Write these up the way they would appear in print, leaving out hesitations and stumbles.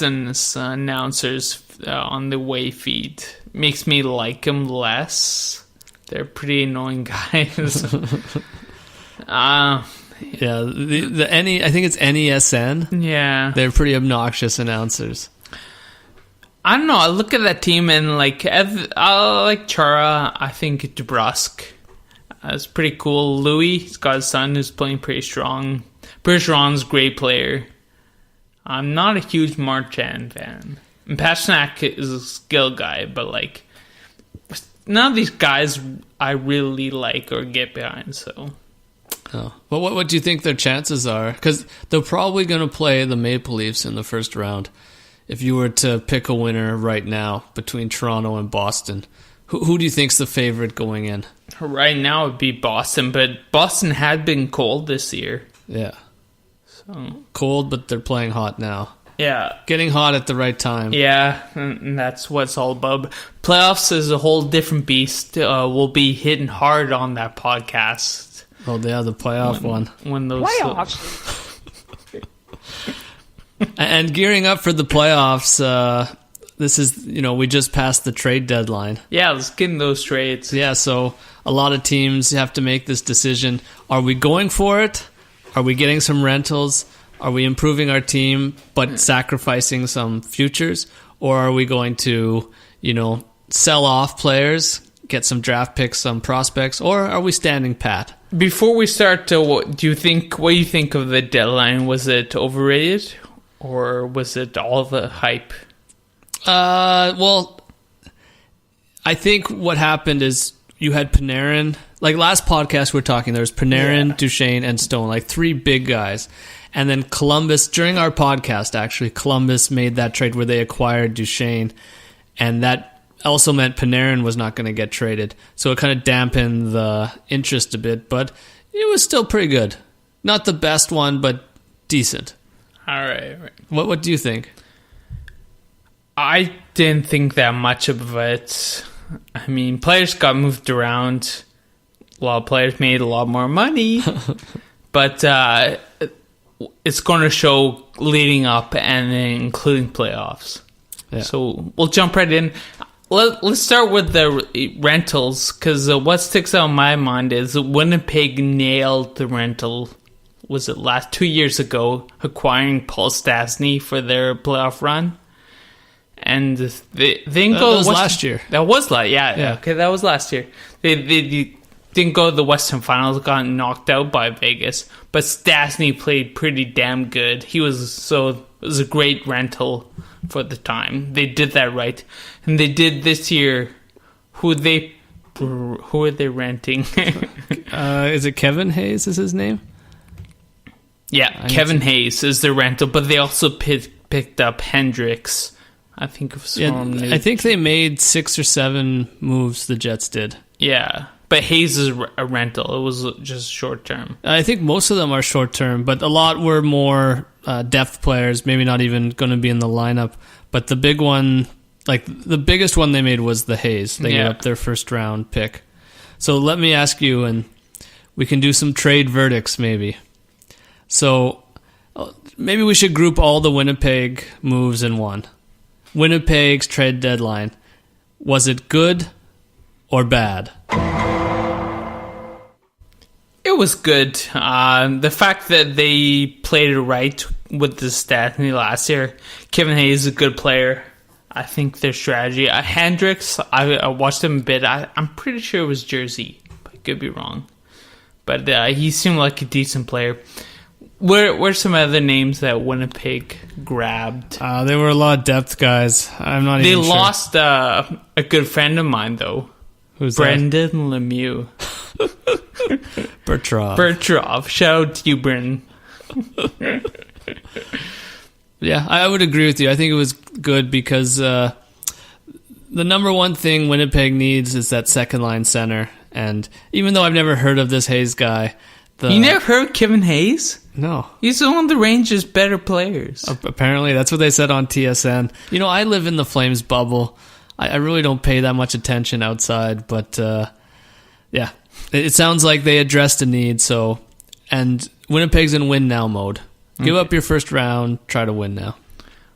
Boston's announcers on the way feed makes me like them less. They're pretty annoying guys. Yeah, I think it's NESN. Yeah. They're pretty obnoxious announcers. I don't know. I look at that team and I like Chara. I think DeBrusque is pretty cool. Louis, he's got a son who's playing pretty strong. Bergeron's a great player. I'm not a huge Marchand fan. And Pasternak is a skill guy, but none of these guys I really like or get behind. So, but what do you think their chances are? Because they're probably going to play the Maple Leafs in the first round. If you were to pick a winner right now between Toronto and Boston, who do you think's the favorite going in? Right now it would be Boston, but Boston had been cold this year. Yeah. So cold, but they're playing hot now. Yeah. Getting hot at the right time. Yeah, and that's what it's all about. Playoffs is a whole different beast. We'll be hitting hard on that podcast. Oh, yeah, the playoff one. When those Playoffs. And gearing up for the playoffs, this is, we just passed the trade deadline. Yeah, let's get in those trades. Yeah, so a lot of teams have to make this decision. Are we going for it? Are we getting some rentals? Are we improving our team but sacrificing some futures? Or are we going to, sell off players, get some draft picks, some prospects? Or are we standing pat? Before we start, what do you think of the deadline? Was it overrated? Or was it all the hype? Well, I think what happened is you had Panarin. Like last podcast we were talking, there was Panarin, Duchesne, and Stone, three big guys. And then Columbus, during our podcast actually, Columbus made that trade where they acquired Duchesne. And that also meant Panarin was not going to get traded. So it kind of dampened the interest a bit, but it was still pretty good. Not the best one, but decent. All right. What do you think? I didn't think that much of it. I mean, players got moved around. A lot of players made a lot more money. But it's going to show leading up and including playoffs. Yeah. So we'll jump right in. Let's start with the rentals, because what sticks out in my mind is Winnipeg nailed the rental. Was it 2 years ago, acquiring Paul Stastny for their playoff run? And they didn't go. That was last year. That was yeah. Okay, that was last year. They didn't go to the Western Finals, got knocked out by Vegas. But Stastny played pretty damn good. It was a great rental for the time. They did that right, and they did this year. Who are they renting? Is it Kevin Hayes? Is his name? Yeah, Kevin Hayes is the rental, but they also picked up Hendricks. I think it was I think they made 6 or 7 moves, the Jets did. Yeah, but Hayes is a rental. It was just short term. I think most of them are short term, but a lot were more depth players, maybe not even going to be in the lineup. But the big one, the biggest one they made was the Hayes. They gave up their first round pick. So let me ask you, and we can do some trade verdicts maybe. So maybe we should group all the Winnipeg moves in one. Winnipeg's trade deadline. Was it good or bad? It was good. The fact that they played it right with the Stastny last year. Kevin Hayes is a good player. I think their strategy. Hendricks, I watched him a bit. I'm pretty sure it was Jersey. I could be wrong. But he seemed like a decent player. Where's some other names that Winnipeg grabbed? There were a lot of depth guys. I'm not even sure. They lost a good friend of mine, though. Who's Brendan Lemieux. Bertrov. Shout out to you, Brendan. Yeah, I would agree with you. I think it was good because the number one thing Winnipeg needs is that second line center. And even though I've never heard of this Hayes guy... You never heard of Kevin Hayes? No. He's one of the Rangers' better players. Apparently, that's what they said on TSN. I live in the Flames bubble. I really don't pay that much attention outside, but yeah. It sounds like they addressed a need, and Winnipeg's in win now mode. Give up your first round, try to win now.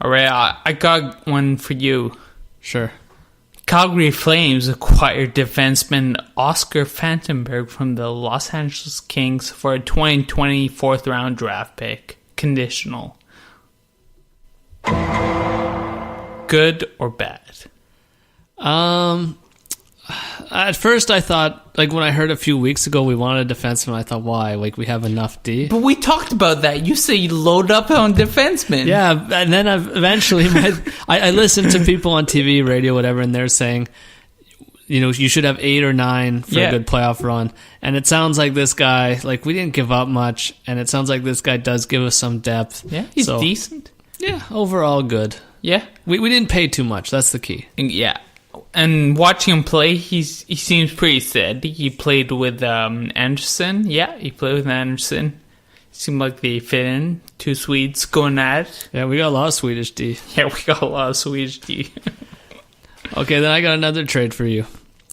All right, I got one for you. Sure. Calgary Flames acquired defenseman Oscar Fantenberg from the Los Angeles Kings for a 2020 fourth-round draft pick. Conditional. Good or bad? At first I thought, like when I heard a few weeks ago we wanted a defenseman, I thought, why? Like we have enough D. But we talked about that. You say you load up on defensemen. Yeah, and then I listened to people on TV, radio, whatever, and they're saying, you should have 8 or 9 for a good playoff run. And it sounds like this guy, like we didn't give up much, and it sounds like this guy does give us some depth. Yeah, he's decent. Yeah, overall good. Yeah. We didn't pay too much, that's the key. Yeah. And watching him play, he seems pretty steady. He played with Anderson. Yeah, he played with Anderson. Seemed like they fit in. 2 Swedes going at it. Yeah, we got a lot of Swedish D. Yeah, we got a lot of Swedish D. Okay, then I got another trade for you.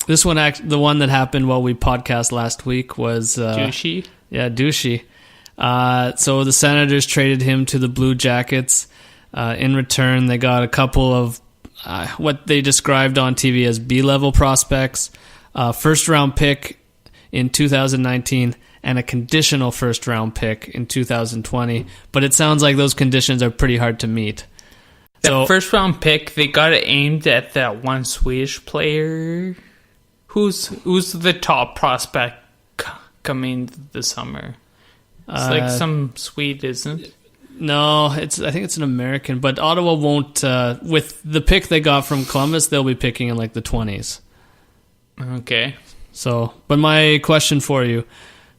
This one, the one that happened while we podcast last week was... Douchey? Yeah, Douchey. So the Senators traded him to the Blue Jackets. In return, they got a couple of what they described on TV as B-level prospects, first-round pick in 2019, and a conditional first-round pick in 2020. But it sounds like those conditions are pretty hard to meet. The first-round pick, they got it aimed at that one Swedish player. Who's the top prospect coming this summer? It's like some Swede, isn't it? No, I think it's an American, but Ottawa won't, with the pick they got from Columbus, they'll be picking in like the 20s. Okay. So, but my question for you,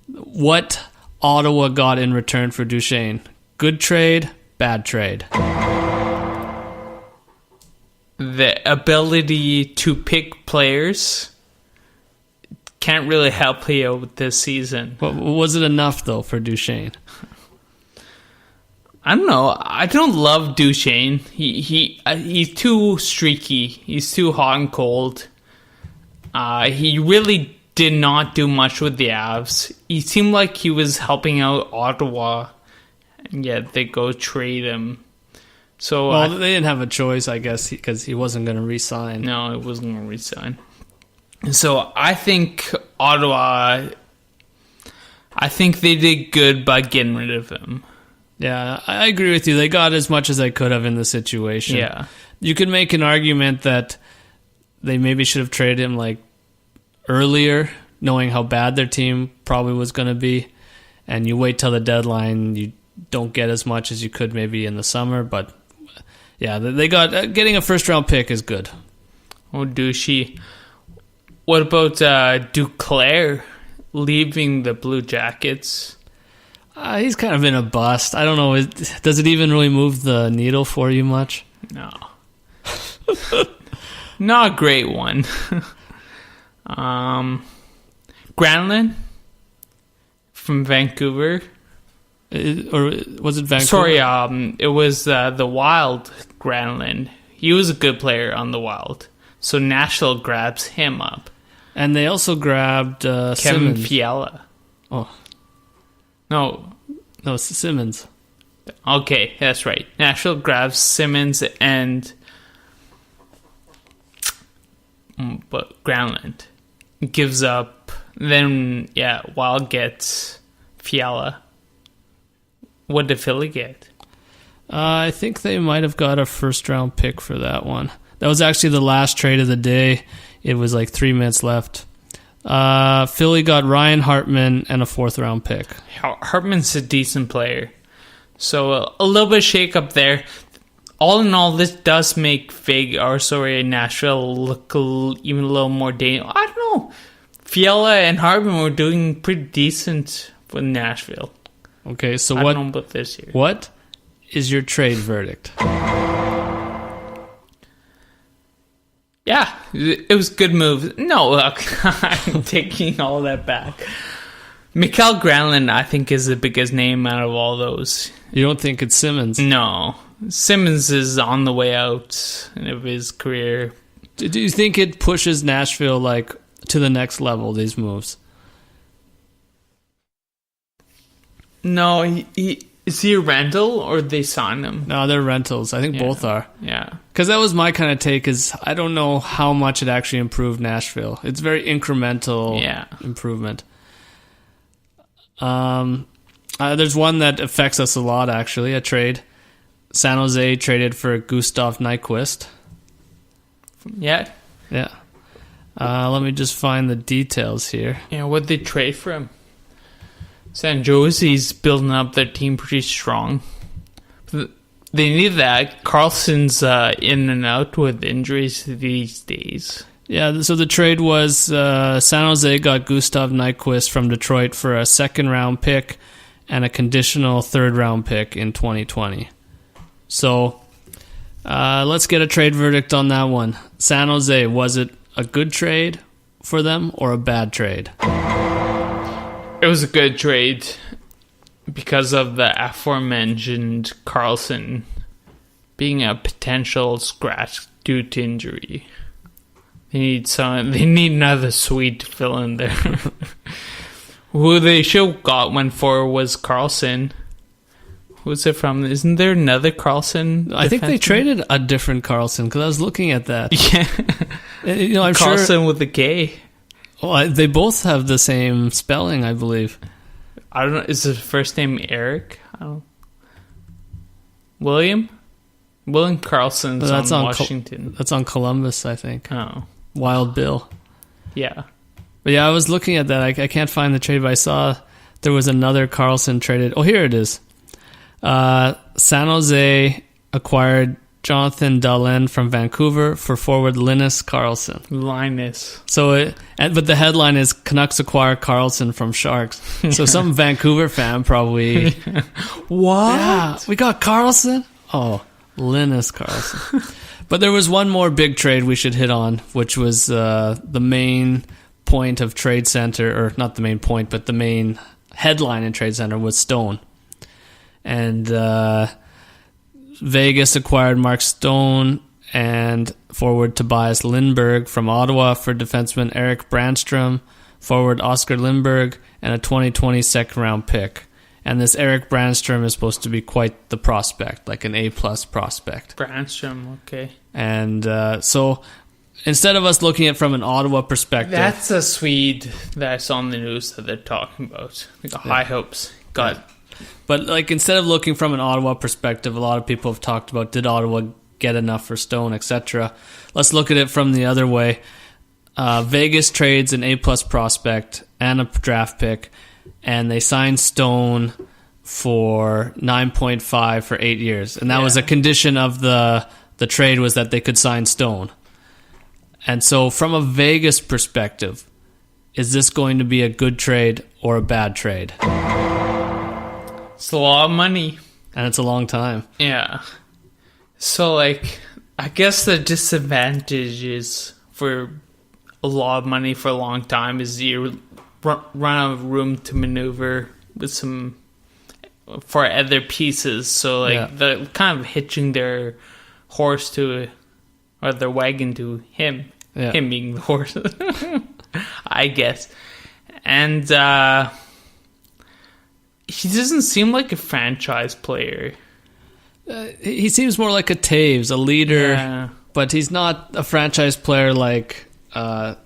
what Ottawa got in return for Duchesne? Good trade, bad trade? The ability to pick players can't really help you out this season. Was it enough, though, for Duchesne? I don't know. I don't love Duchesne. He's too streaky. He's too hot and cold. He really did not do much with the Avs. He seemed like he was helping out Ottawa, and yet they go trade him. So they didn't have a choice, I guess, because he wasn't going to re-sign. No, he wasn't going to re-sign. So I think Ottawa, I think they did good by getting rid of him. Yeah, I agree with you. They got as much as they could have in the situation. Yeah. You could make an argument that they maybe should have traded him like earlier, knowing how bad their team probably was going to be, and you wait till the deadline, you don't get as much as you could maybe in the summer, but yeah, they got getting a first-round pick is good. Oh, douchey. What about Duclair leaving the Blue Jackets? He's kind of been a bust. I don't know. Does it even really move the needle for you much? No. Not a great one. Granlund from Vancouver. Or was it Vancouver? Sorry, it was the Wild Granlund. He was a good player on the Wild. So Nashville grabs him up. And they also grabbed Kevin Simmons. Fiala. Oh. No, Simmons. Okay, that's right. Nashville grabs Simmons and but Granlund gives up. Then Wild gets Fiala. What did Philly get? I think they might have got a first-round pick for that one. That was actually the last trade of the day. It was like 3 minutes left. Philly got Ryan Hartman and a fourth-round pick. Hartman's a decent player. So a little bit of shake-up there. All in all, this does make Nashville look even a little more dangerous. I don't know. Fiala and Hartman were doing pretty decent with Nashville. Okay, so I don't know about this year. What is your trade verdict? Yeah, it was a good move. No, I'm taking all that back. Mikael Granlund, I think, is the biggest name out of all those. You don't think it's Simmons? No. Simmons is on the way out of his career. Do you think it pushes Nashville to the next level, these moves? No, Is he a rental or they sign him? No, they're rentals. I think both are. Yeah. Because that was my kind of take is I don't know how much it actually improved Nashville. It's very incremental improvement. There's one that affects us a lot, actually, a trade. San Jose traded for Gustav Nyquist. Yeah. Yeah. Let me just find the details here. Yeah, what'd they trade for him? San Jose's building up their team pretty strong. They need that. Carlson's in and out with injuries these days. Yeah, so the trade was San Jose got Gustav Nyquist from Detroit for a second-round pick and a conditional third-round pick in 2020. So let's get a trade verdict on that one. San Jose, was it a good trade for them or a bad trade? It was a good trade because of the aforementioned Carlson being a potential scratch due to injury. They need another Swede to fill in there. Who they should have got one for was Carlson. Who's it from? Isn't there another Carlson? I think they traded a different Carlson because I was looking at that. Yeah, I'm Carlson sure with a K. Well, they both have the same spelling, I believe. I don't know. Is his first name Eric? I don't. William Carlson's on Washington. That's on Columbus, I think. Oh, Wild Bill. Yeah. But yeah, I was looking at that. I can't find the trade, but I saw there was another Carlson traded. Oh, here it is. San Jose acquired Jonathan Dahlin from Vancouver for forward Linus Karlsson. But the headline is Canucks acquire Karlsson from Sharks. So some Vancouver fan probably... What? Yeah, we got Karlsson? Oh, Linus Karlsson. But there was one more big trade we should hit on, which was the main point of Trade Center, or not the main point, but the main headline in Trade Center was Stone. And Vegas acquired Mark Stone and forward Tobias Lindberg from Ottawa for defenseman Eric Brandstrom, forward Oscar Lindberg, and a 2020 second-round pick. And this Eric Brandstrom is supposed to be quite the prospect, like an A-plus prospect. Brandstrom, okay. And so instead of us looking at it from an Ottawa perspective... That's a Swede that's on the news that they're talking about. They got high hopes. But like instead of looking from an Ottawa perspective, a lot of people have talked about did Ottawa get enough for Stone, etc. Let's look at it from the other way. Vegas trades an A-plus prospect and a draft pick, and they signed Stone for 9.5 for 8 years. And that was a condition of the trade, was that they could sign Stone. And so from a Vegas perspective, is this going to be a good trade or a bad trade? It's a lot of money. And it's a long time. Yeah. So, like, I guess the disadvantages for a lot of money for a long time is you run out of room to maneuver with some for other pieces. So, like, they're kind of hitching their horse to, or their wagon to him. Yeah. Him being the horse, I guess. And, he doesn't seem like a franchise player. He seems more like a Taves, a leader, but he's not a franchise player like a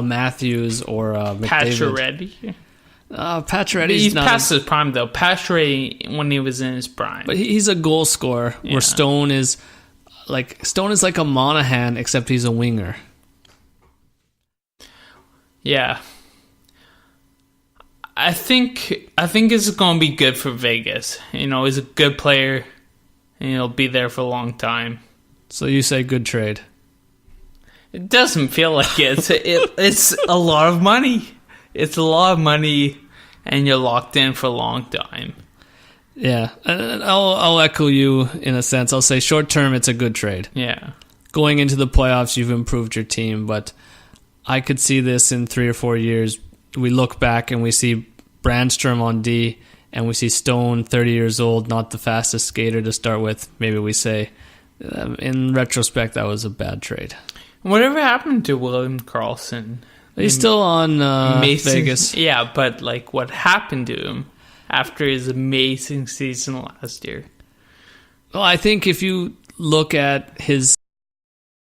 Matthews or a McDavid. Pacioretty's not... He's past his prime, though. Pacioretty, when he was in his prime. But he's a goal scorer, where Stone is like a Monahan, except he's a winger. Yeah. I think it's going to be good for Vegas. You know, he's a good player, and he'll be there for a long time. So you say good trade? It doesn't feel like it. It's a lot of money. It's a lot of money, and you're locked in for a long time. Yeah, and I'll echo you in a sense. I'll say short term, it's a good trade. Yeah. Going into the playoffs, you've improved your team, but I could see this in 3 or 4 years. We look back and we see Brandstrom on D, and we see Stone, 30 years old, not the fastest skater to start with. Maybe we say, in retrospect, that was a bad trade. Whatever happened to William Karlsson? He's still on Vegas. Yeah, but like, what happened to him? after his amazing season last year. Well, I think if you look at his